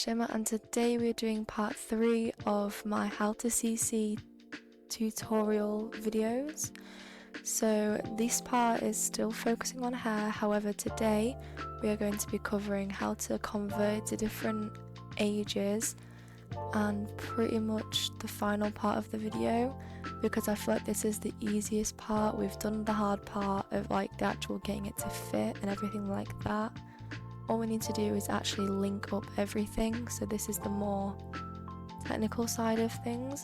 Shimmer, and today we're doing part 3 of my how to CC tutorial videos. So this part is still focusing on hair, however today we are going to be covering how to convert to different ages and pretty much the final part of the video, because I feel like this is the easiest part. We've done the hard part of like the actual getting it to fit and everything like that. All we need to do is actually link up everything, so this is the more technical side of things.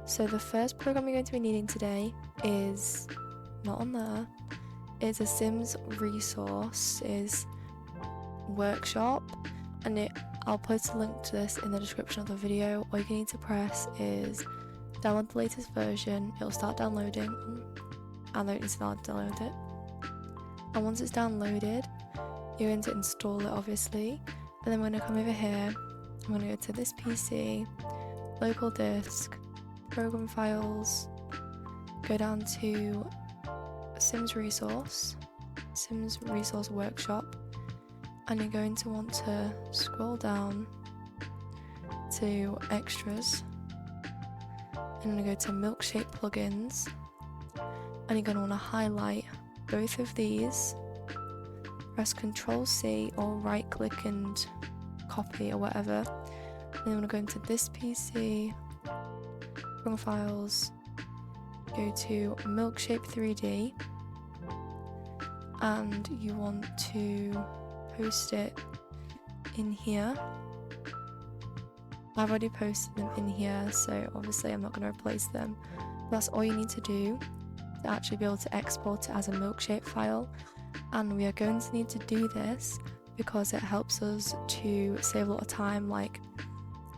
So the first program you're going to be needing today is not on there. It's a Sims resources workshop, and I'll put a link to this in the description of the video. All you need to press is download the latest version. It'll start downloading, and I don't need to download it. And once it's downloaded, you're going to install it obviously, and then we're going to come over here. I'm going to go to this PC, local disk, program files, go down to Sims resource workshop, and you're going to want to scroll down to extras, and I'm going to go to milkshake plugins, and you're going to want to highlight both of these. Press Ctrl C or right click and copy or whatever. Then you want to go into this PC, program files, go to Milkshake 3D, and you want to post it in here. I've already posted them in here, so obviously I'm not going to replace them. That's all you need to do to actually be able to export it as a milkshake file. And we are going to need to do this because it helps us to save a lot of time, like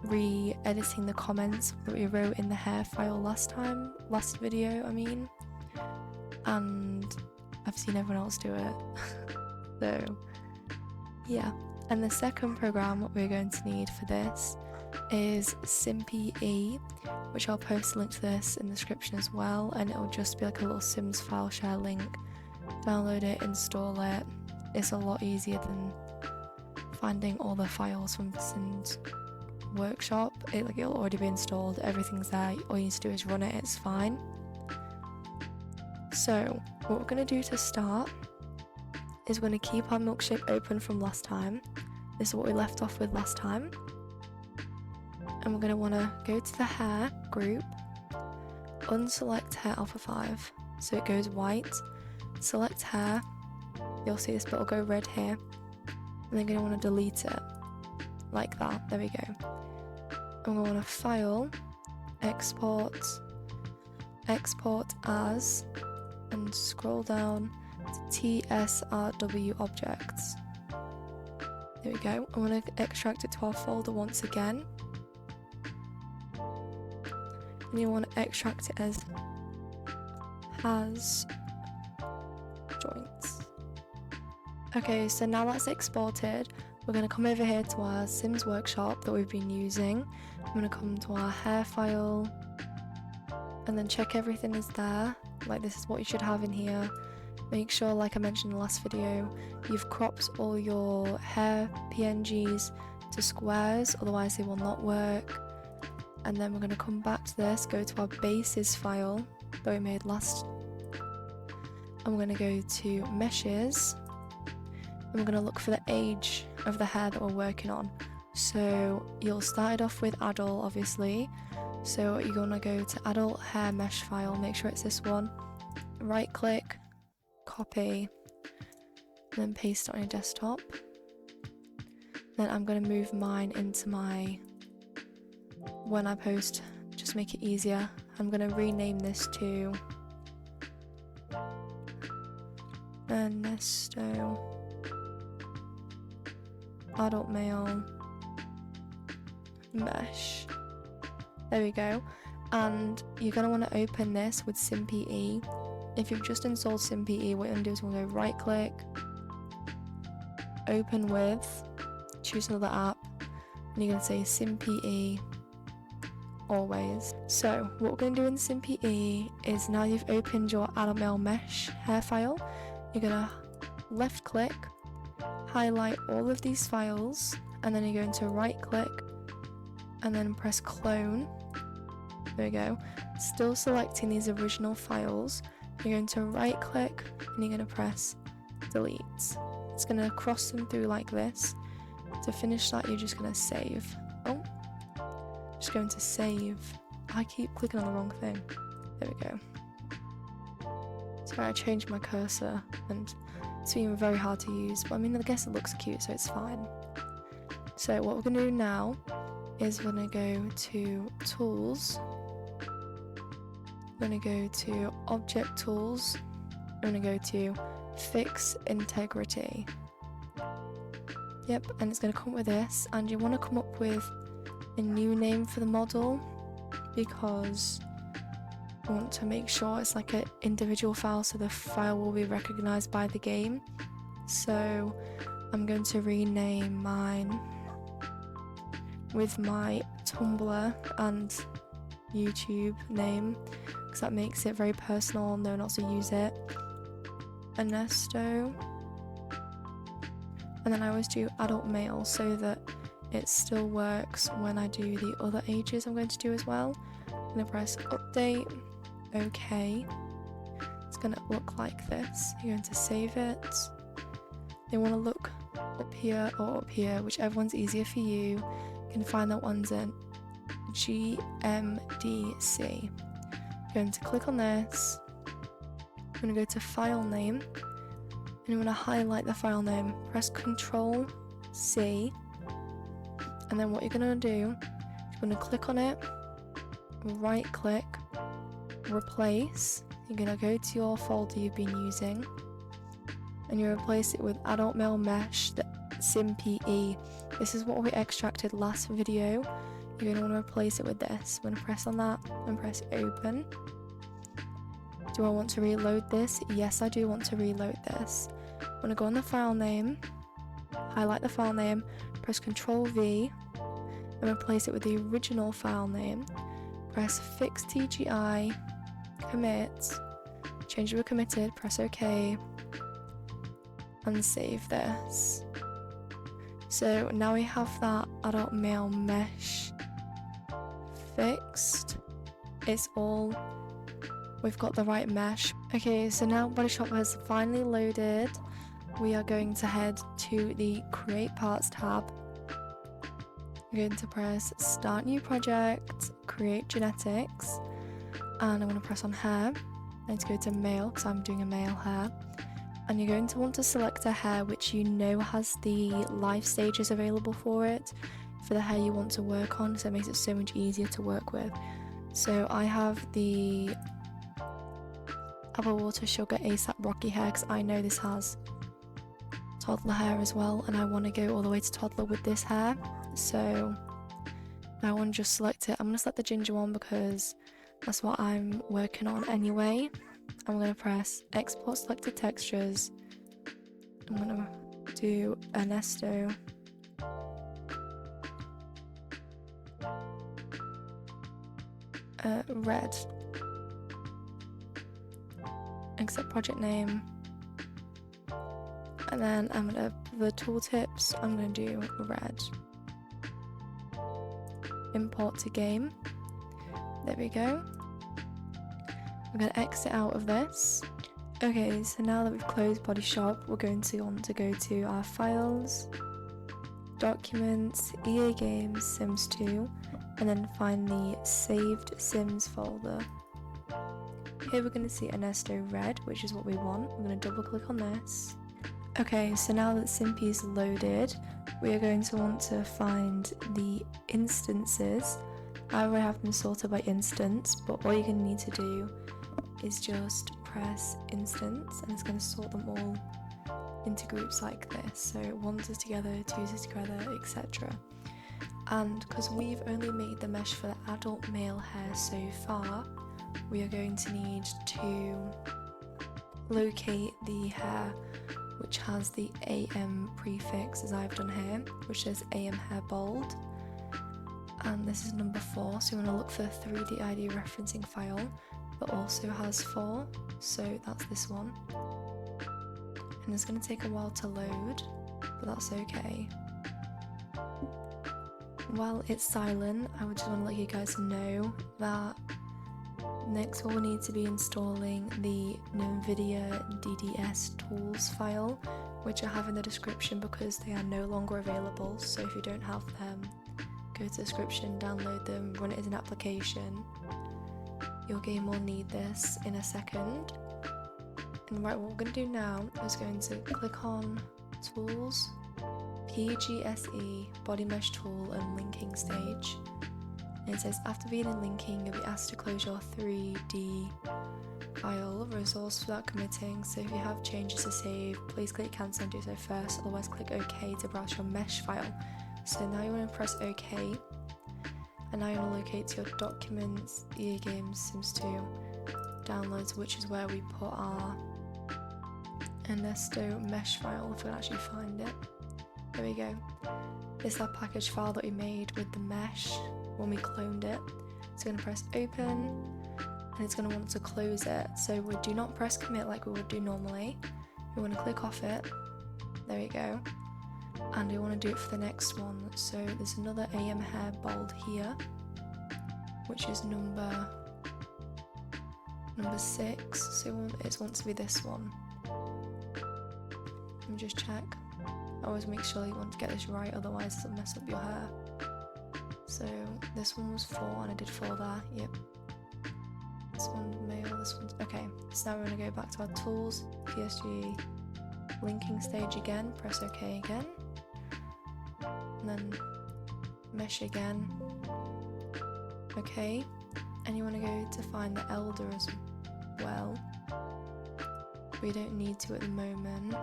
re-editing the comments that we wrote in the hair file last video, and I've seen everyone else do it. So yeah. And the second program we're going to need for this is SimPE, which I'll post a link to this in the description as well, and it'll just be like a little Sims file share link. Download it, install it. It's a lot easier than finding all the files from Sims workshop. It'll already be installed, everything's there, all you need to do is run it, it's fine. So what we're going to do to start is we're going to keep our milkshake open from last time. This is what we left off with last time. And we're going to want to go to the hair group, unselect hair alpha 5 so it goes white. Select hair, you'll see this bit will go red here, and then you're going to want to delete it like that. There we go. And we're going to want to file, export as, and scroll down to TSRW objects. There we go. I'm going to extract it to our folder once again, and you want to extract it as has joints. Okay, so now that's exported, we're going to come over here to our Sims workshop that we've been using. I'm going to come to our hair file and then check everything is there. Like, this is what you should have in here. Make sure, like I mentioned in the last video, you've cropped all your hair PNGs to squares, otherwise they will not work. And then we're going to come back to this, go to our bases file that we made last. I'm going to go to meshes, and we're going to look for the age of the hair that we're working on. So you'll start it off with adult, obviously, so you're going to go to adult hair mesh file, make sure it's this one, right click, copy, and then paste it on your desktop. Then I'm going to move mine into my, when I post, just make it easier, I'm going to rename this to Ernesto adult male mesh. There we go. And you're going to want to open this with SimPE. If you've just installed SimPE, what you're going to do is we'll go right click, open with, choose another app, and you're going to say SimPE always. So what we're going to do in SimPE is, now you've opened your adult male mesh hair file, you're going to left click, highlight all of these files and then you're going to right click and then press clone. There we go. Still selecting these original files. You're going to right click and you're going to press delete. It's going to cross them through like this. To finish that, you're just going to save. Oh, just going to save. I keep clicking on the wrong thing. There we go. Sorry, I changed my cursor and it's been very hard to use, but I mean, I guess it looks cute, so it's fine. So what we're going to do now is we're going to go to Tools. We're going to go to Object Tools. We're going to go to Fix Integrity. Yep, and it's going to come with this, and you want to come up with a new name for the model because I want to make sure it's like an individual file, so the file will be recognized by the game. So I'm going to rename mine with my Tumblr and YouTube name because that makes it very personal, no one else will use it. Ernesto. And then I always do adult male so that it still works when I do the other ages I'm going to do as well. I'm going to press update. Okay, it's going to look like this. You're going to save it. You want to look up here or up here, whichever one's easier for you. You can find that one's in GMDC. You're going to click on this. You're going to go to file name and you want to highlight the file name. Press Ctrl C, and then what you're going to do, you're going to click on it, right click, replace. You're going to go to your folder you've been using and you replace it with adult male mesh, the SimPE. This is what we extracted last video. You're going to want to replace it with this. I'm going to press on that and press open. Do I want to reload this? Yes, I do want to reload this. I'm going to go on the file name, highlight the file name, press Ctrl V and replace it with the original file name. Press Fix TGI, commit, change it to committed, press OK, and save this. So now we have that adult male mesh fixed. It's all, we've got the right mesh. Okay, so now Body Shop has finally loaded. We are going to head to the Create Parts tab. You're going to press Start New Project, Create Genetics, and I'm going to press on hair. I need to go to male because I'm doing a male hair. And you're going to want to select a hair which you know has the life stages available for it, for the hair you want to work on, so it makes it so much easier to work with. So I have the Apple Water Sugar ASAP Rocky hair because I know this has toddler hair as well, and I want to go all the way to toddler with this hair. So I want to just select it. I'm going to select the ginger one because that's what I'm working on anyway. I'm going to press Export Selected Textures. I'm going to do Ernesto. Red. Accept project name. And then I'm going to, the tooltips, I'm going to do red. Import to game. There we go. I'm going to exit out of this. Okay, so now that we've closed Body Shop, we're going to want to go to our files, documents, EA Games, Sims 2, and then find the saved Sims folder. Here we're going to see Ernesto Red, which is what we want. We're going to double click on this. Okay, so now that SimPE is loaded, we are going to want to find the instances. I already have them sorted by instance, but all you're going to need to do is just press instance and it's going to sort them all into groups like this. So ones are together, twos are together, etc. And because we've only made the mesh for the adult male hair so far, we are going to need to locate the hair which has the AM prefix, as I've done here, which is AM hair bold. And this is number 4, so you want to look for the 3D ID referencing file that also has 4, so that's this one. And it's going to take a while to load, but that's okay. while it's silent, I would just want to let you guys know that next we'll need to be installing the NVIDIA DDS tools file, which I have in the description because they are no longer available. So if you don't have them, go to the description, download them, run it as an application. Your game will need this in a second. And right, what we're going to do now is going to click on Tools, PGSE, Body Mesh Tool and Linking Stage. And it says after being in linking, you'll be asked to close your 3D file resource without committing. So if you have changes to save, please click cancel and do so first, otherwise click OK to browse your mesh file. So now you want to press OK, and now you want to locate to your documents, EA Games, Sims 2, downloads, which is where we put our Ernesto mesh file, if we can actually find it. There we go. This is our package file that we made with the mesh when we cloned it. So we're going to press open, and it's going to want to close it. So we do not press commit like we would do normally. We want to click off it. There we go. And we want to do it for the next one. So there's another AM hair bold here, which is number 6. So it wants to be this one. Let me just check. Always make sure you want to get this right, otherwise it'll mess up your hair. So this one was 4 and I did 4 there, yep. This one's male, this one's... Okay, so now we're going to go back to our tools, PSG, linking stage again, press OK again. And then mesh again. Okay, and you want to go to find the elder as well. We don't need to at the moment,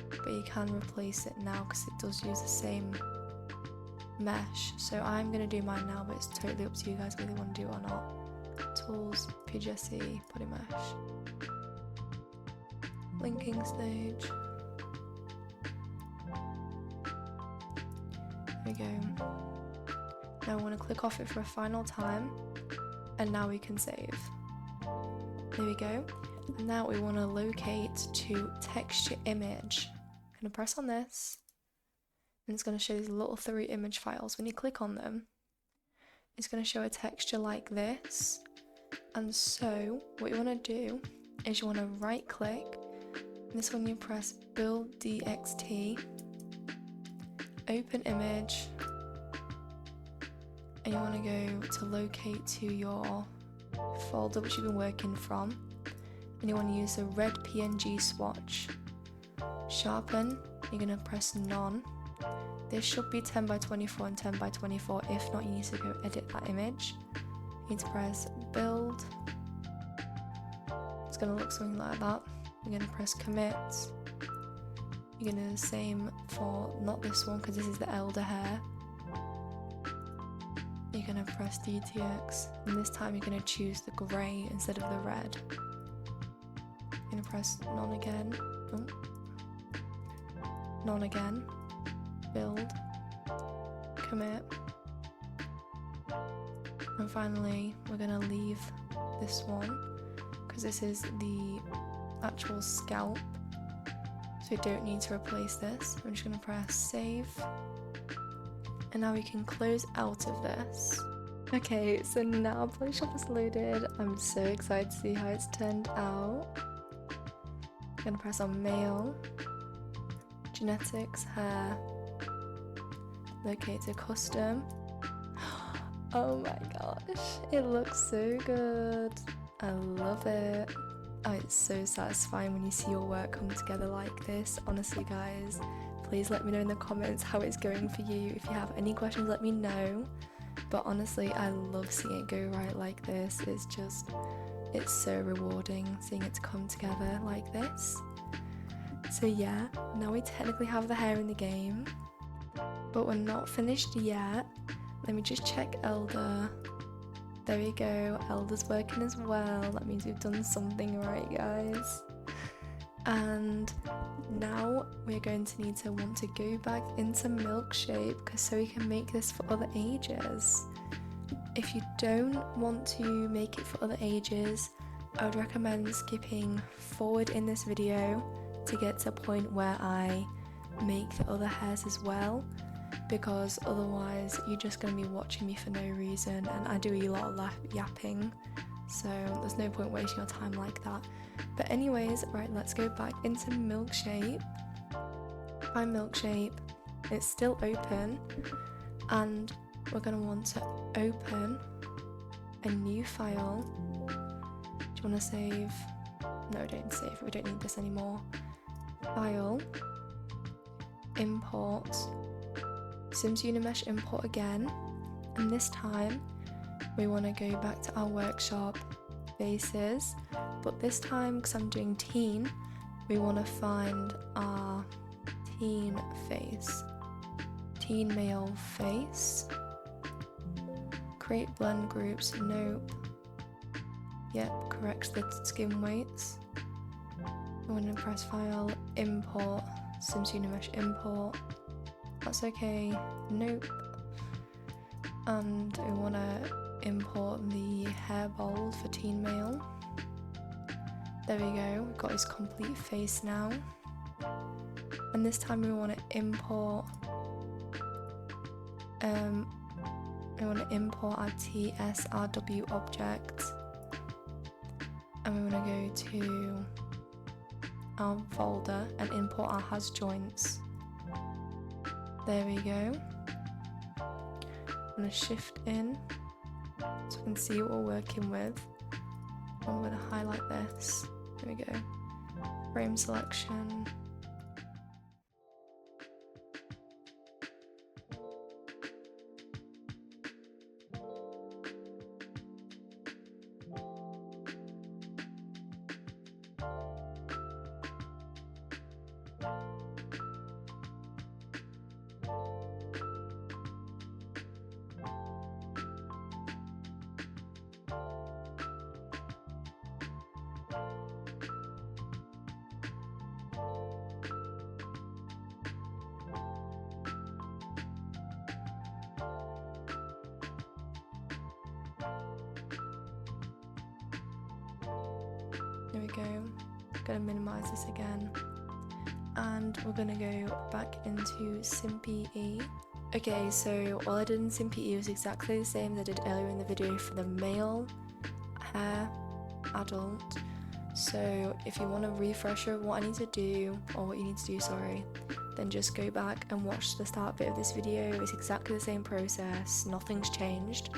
but you can replace it now because it does use the same mesh. So I'm going to do mine now, but it's totally up to you guys whether you want to do it or not. Tools, PGSE, body mesh, linking stage. There we go. Now we want to click off it for a final time, and now we can save. There we go. And now we want to locate to texture image. I'm going to press on this, and it's going to show these little 3 image files. When you click on them, it's going to show a texture like this. And so what you want to do is you want to right click, and this one you press build DXT, open image, and you want to go to locate to your folder which you've been working from, and you want to use the red PNG swatch. Sharpen, you're going to press none. This should be 10 by 24 and 10 by 24. If not, you need to go edit that image. You need to press build. It's going to look something like that. You're going to press commit. You're going to do the same for not this one because this is the elder hair. You're going to press DTX, and this time you're going to choose the grey instead of the red. You're going to press none again. Oh. None again. Build. Commit. And finally, we're going to leave this one because this is the actual scalp, so we don't need to replace this. I'm just going to press save, and now we can close out of this. Okay, so now Photoshop is loaded. I'm so excited to see how it's turned out. I'm going to press on male, genetics, hair, locate to custom. Oh my gosh, it looks so good. I love it. Oh, it's so satisfying when you see your work come together like this. Honestly guys, please let me know in the comments how it's going for you. If you have any questions, let me know. But honestly, I love seeing it go right like this. It's so rewarding seeing it come together like this. So yeah, now we technically have the hair in the game, but we're not finished yet. Let me just check Elder. There we go, Elder's working as well. That means we've done something right, guys. And now we're going to want to go back into Milkshape so we can make this for other ages. If you don't want to make it for other ages, I would recommend skipping forward in this video to get to a point where I make the other hairs as well. because otherwise you're just going to be watching me for no reason, and I do a lot of yapping, so there's no point wasting your time like that. But anyways, right, let's go back into Milkshape. Find Milkshape, it's still open, and we're going to want to open a new file. Do you want to save? No, don't save, we don't need this anymore. File, import, Sims Unimesh import again, and this time we want to go back to our workshop faces, but this time, because I'm doing teen, we want to find our teen face, teen male face, create blend groups, nope, yep, correct the skin weights. I'm going to press file, import, Sims Unimesh import, that's okay, nope, and we want to import the hair bold for teen male. There we go, we've got his complete face now. And this time we want to import our TSRW object, and we want to go to our folder and import our has joints. There we go. I'm going to shift in so I can see what we're working with. I'm going to highlight this. There we go. Frame selection. There we go. Gonna minimize this again, and we're gonna go back into SimPE. Okay, so all I did in SimPE was exactly the same as I did earlier in the video for the male hair adult. So if you want a refresher of what I need to do, or what you need to do, sorry, then just go back and watch the start bit of this video. It's exactly the same process, nothing's changed.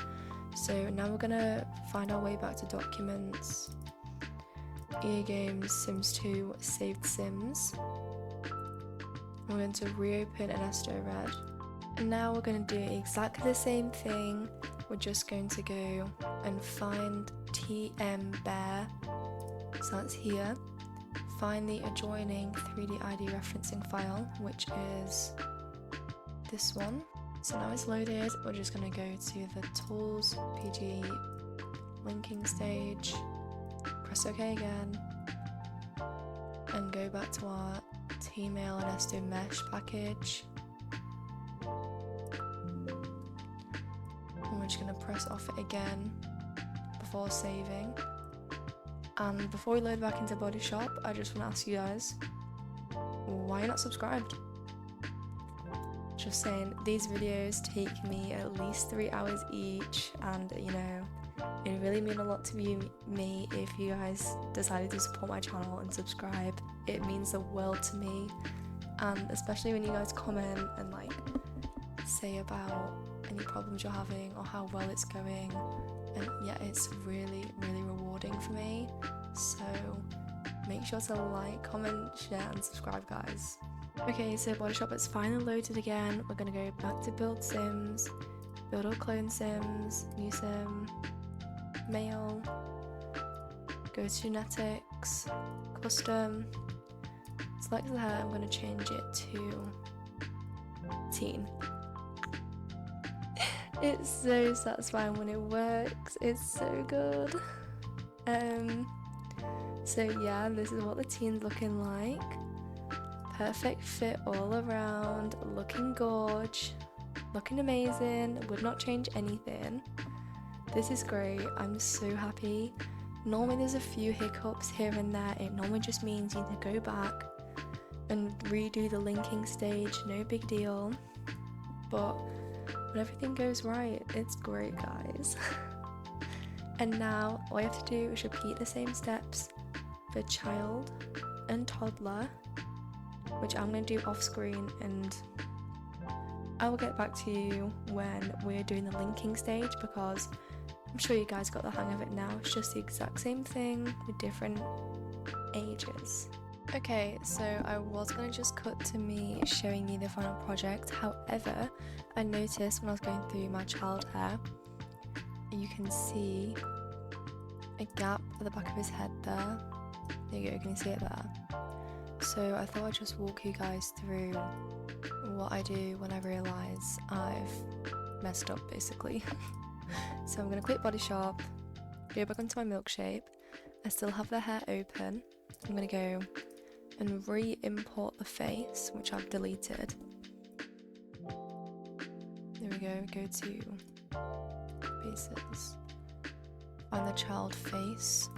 So now we're gonna find our way back to documents, EA Games, Sims 2, Saved Sims. We're going to reopen Ernesto Red. And now we're going to do exactly the same thing. We're just going to go and find TM Bear. So that's here. Find the adjoining 3D ID referencing file, which is this one. So now it's loaded. We're just going to go to the Tools, PG, linking stage. Press OK again, and go back to our T-Mail and Ernesto Mesh package. And we're just going to press off it again before saving. And before we load back into Body Shop, I just want to ask you guys, why are you not subscribed? Just saying, these videos take me at least 3 hours each, and you know, it really mean a lot to me if you guys decided to support my channel and subscribe. It means the world to me, and especially when you guys comment and like say about any problems you're having or how well it's going, and yeah, it's really rewarding for me. So make sure to like, comment, share and subscribe, guys. Okay, so Body Shop is finally loaded again. We're gonna go back to build Sims, build or clone Sims, new Sim, male, go to genetics, custom, select the hair. I'm going to change it to teen. It's so satisfying when it works, it's so good. So yeah, this is what the teen's looking like. Perfect fit all around, looking gorge, looking amazing, would not change anything. This is great, I'm so happy. Normally there's a few hiccups here and there. It normally just means you need to go back and redo the linking stage, no big deal. but when everything goes right, it's great, guys. And now all you have to do is repeat the same steps for child and toddler, which I'm going to do off screen, and I will get back to you when we're doing the linking stage, because I'm sure you guys got the hang of it now. It's just the exact same thing with different ages. Okay, so I was going to just cut to me showing you the final project. However, I noticed when I was going through my child hair, you can see a gap at the back of his head there. There you go, can you see it there? So I thought I'd just walk you guys through what I do when I realise I've messed up, basically. So I'm going to click Body Shop, go back onto my milk shape. I still have the hair open. I'm going to go and re-import the face, which I've deleted. There we go, go to faces, find the child face.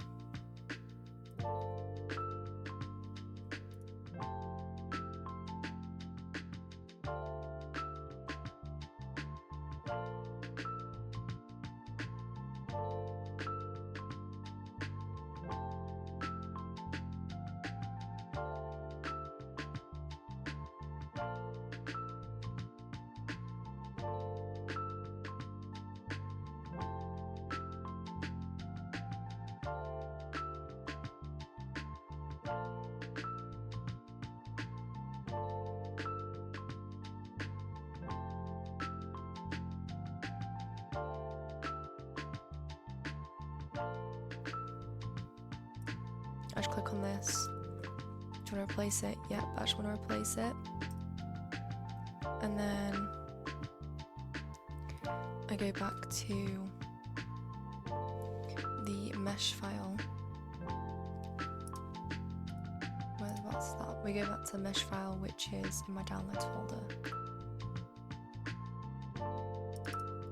I just click on this. Do you want to replace it? Yep, I just want to replace it. And then I go back to the mesh file. What's that? We go back to the mesh file, which is in my downloads folder.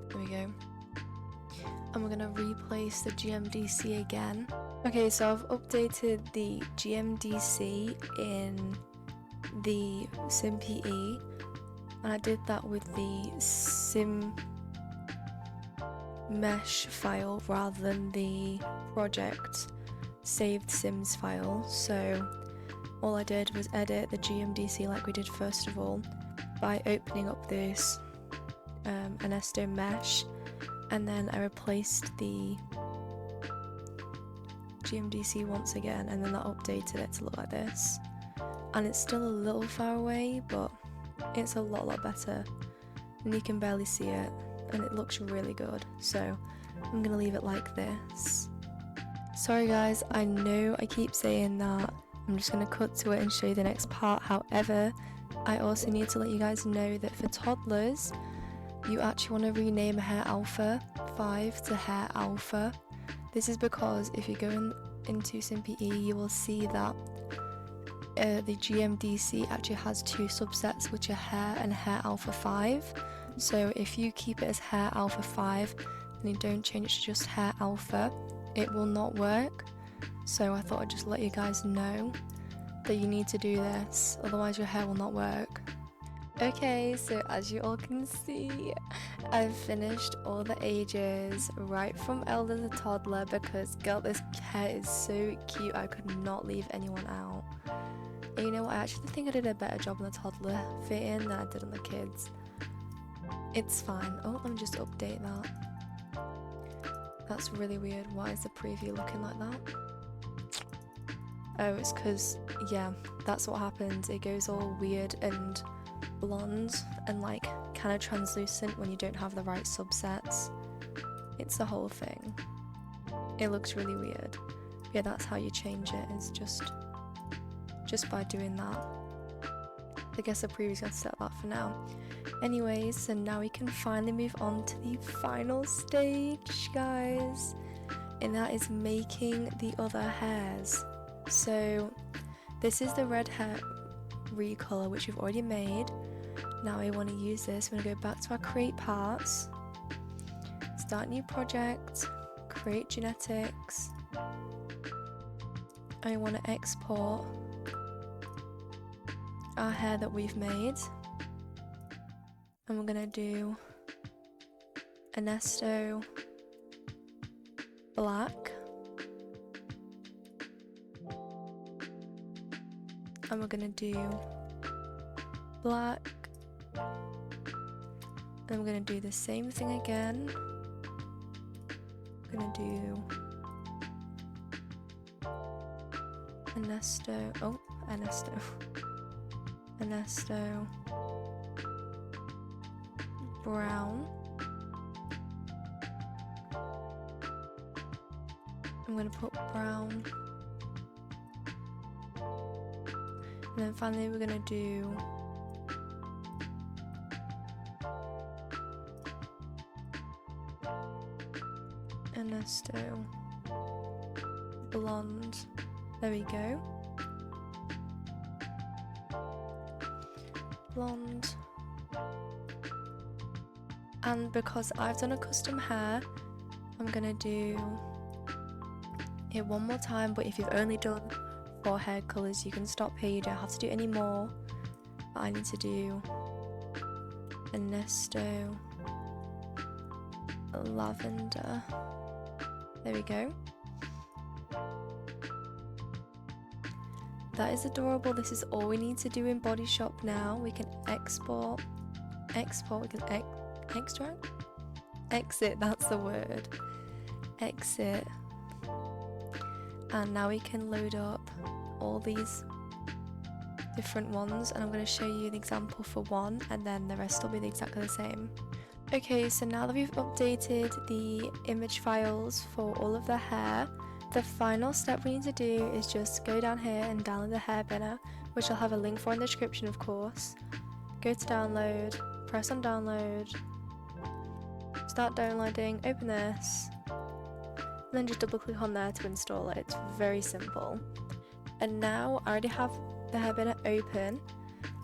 There we go. And we're going to replace the GMDC again. Okay, so I've updated the GMDC in the SimPE, and I did that with the sim mesh file rather than the project saved sims file. So all I did was edit the GMDC like we did first of all by opening up this Anesto mesh, and then I replaced the GMDC once again, and then that updated it to look like this. And it's still a little far away, but it's a lot better, and you can barely see it, and it looks really good. So I'm gonna leave it like this. Sorry guys, I know I keep saying that. I'm just gonna cut to it and show you the next part. However, I also need to let you guys know that for toddlers, you actually want to rename Hair Alpha 5 to Hair Alpha. This is because if you go into SimPE, you will see that the GMDC actually has two subsets, which are Hair and Hair Alpha 5. So if you keep it as Hair Alpha 5 and you don't change it to just Hair Alpha, it will not work. So I thought I'd just let you guys know that you need to do this, otherwise your hair will not work. Okay, so as you all can see, I've finished all the ages right from elder to toddler, because girl, this hair is so cute, I could not leave anyone out. And you know what, I actually think I did a better job on the toddler fit-in than I did on the kids. It's fine. Oh, let me just update that. That's really weird. Why is the preview looking like that? Oh, it's because, yeah, that's what happens. It goes all weird and blonde and like kind of translucent when you don't have the right subsets. It's the whole thing. It looks really weird. Yeah, that's how you change it, is just by doing that. I guess the preview's gonna set that for now. Anyways, so now we can finally move on to the final stage, guys, and that is making the other hairs. So this is the red hair recolor, which we've already made. Now I want to use this. We're going to go back to our create parts, start new project, create genetics. I want to export our hair that we've made. and we're gonna do Ernesto black, and we're gonna do black, then we're gonna do the same thing again. We're gonna do Ernesto brown. I'm going to put brown, and then finally we're going to do Ernesto blonde. There we go. Blonde. And because I've done a custom hair, I'm gonna do it one more time, but if you've only done 4 hair colours, you can stop here, you don't have to do any more. But I need to do Ernesto lavender. There we go. That is adorable. This is all we need to do in Body Shop now. We can export, we can extract? Exit, that's the word. Exit. And now we can load up all these different ones, and I'm going to show you an example for one, and then the rest will be exactly the same. Okay, so now that we've updated the image files for all of the hair, the final step we need to do is just go down here and download the hair binner, which I'll have a link for in the description, of course. Go to download, press on download, start downloading, open this, and then just double click on there to install it. It's very simple. And now I already have the hair binner open,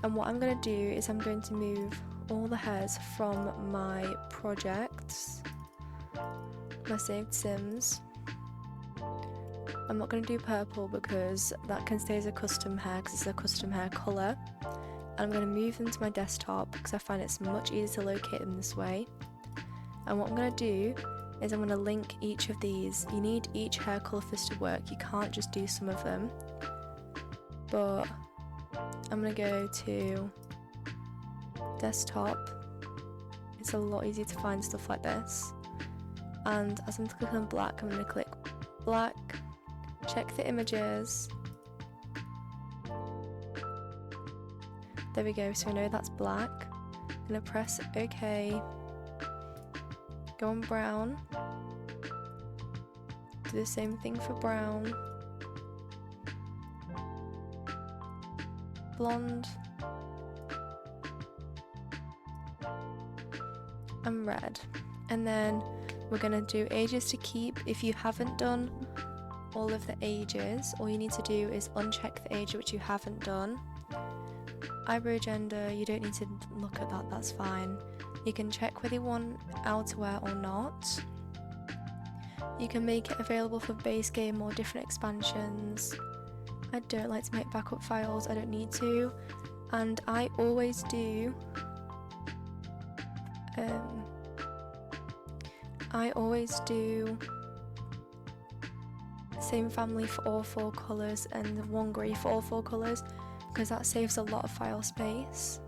and what I'm going to do is I'm going to move all the hairs from my projects, my saved sims. I'm not going to do purple because that can stay as a custom hair because it's a custom hair colour. And I'm going to move them to my desktop because I find it's much easier to locate them this way. And what I'm going to do is I'm going to link each of these. You need each hair colour for this to work, you can't just do some of them. But I'm going to go to desktop. It's a lot easier to find stuff like this. And as I'm clicking on black, I'm going to click black, check the images. There we go, so I know that's black. I'm going to press OK. Go on brown. Do the same thing for brown. Blonde. And red. And then we're going to do ages to keep. If you haven't done all of the ages, all you need to do is uncheck the age which you haven't done. Eyebrow gender, you don't need to look at that, that's fine. You can check whether you want outerwear or not. You can make it available for base game or different expansions. I don't like to make backup files, I don't need to. And I always do same family for all 4 colours and one grey for all 4 colours because that saves a lot of file space.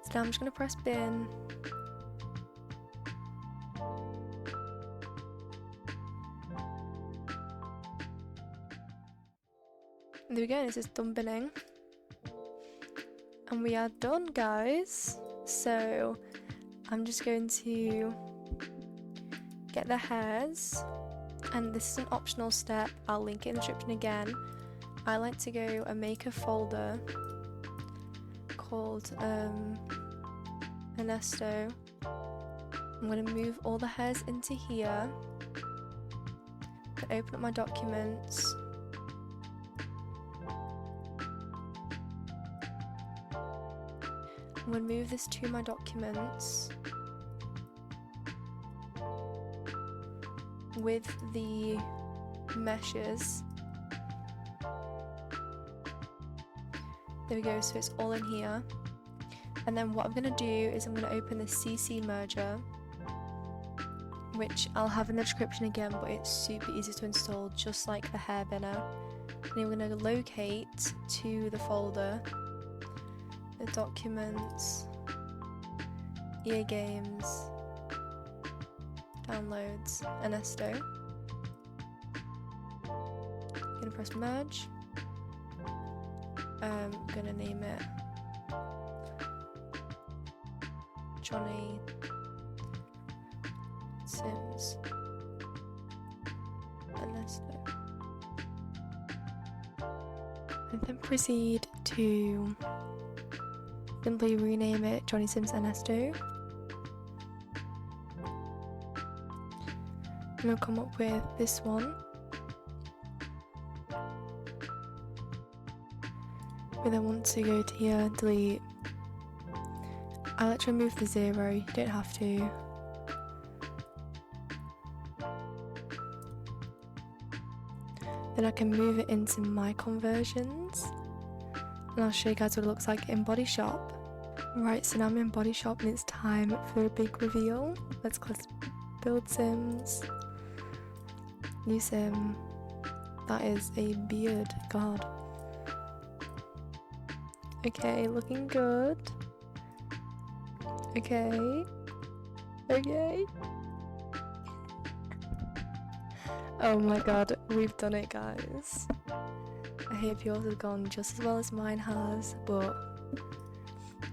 So now I'm just going to press bin. There we go, this is done binning. And we are done, guys. So I'm just going to get the hairs, and this is an optional step, I'll link it in the description again. I like to go and make a folder called Ernesto. I'm going to move all the hairs into here, open up my documents, I'm going to move this to my documents with the meshes. There we go, so it's all in here. And then what I'm going to do is I'm going to open the CC merger, which I'll have in the description again, but it's super easy to install, just like the hair binner. And then we're going to locate to the folder, the documents, EA games, downloads, and Esto. I'm going to press merge. I'm going to name it Johnny Sims and Esto. And then proceed to simply rename it Johnny Sims and Esto. And I'll come up with this one. We then want to go to here, delete. I like to remove the 0, you don't have to. Then I can move it into my conversions, and I'll show you guys what it looks like in Body Shop. Right, so now I'm in Body Shop and it's time for a big reveal. Let's click Build Sims, New Sim. That is a beard, god. Okay, looking good. Okay. Oh my god, we've done it, guys. I hope yours has gone just as well as mine has, but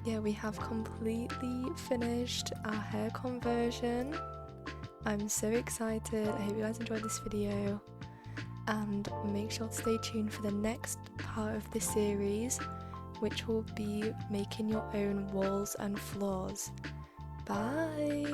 yeah, we have completely finished our hair conversion. I'm so excited. I hope you guys enjoyed this video, and make sure to stay tuned for the next part of this series, which will be making your own walls and floors. Bye!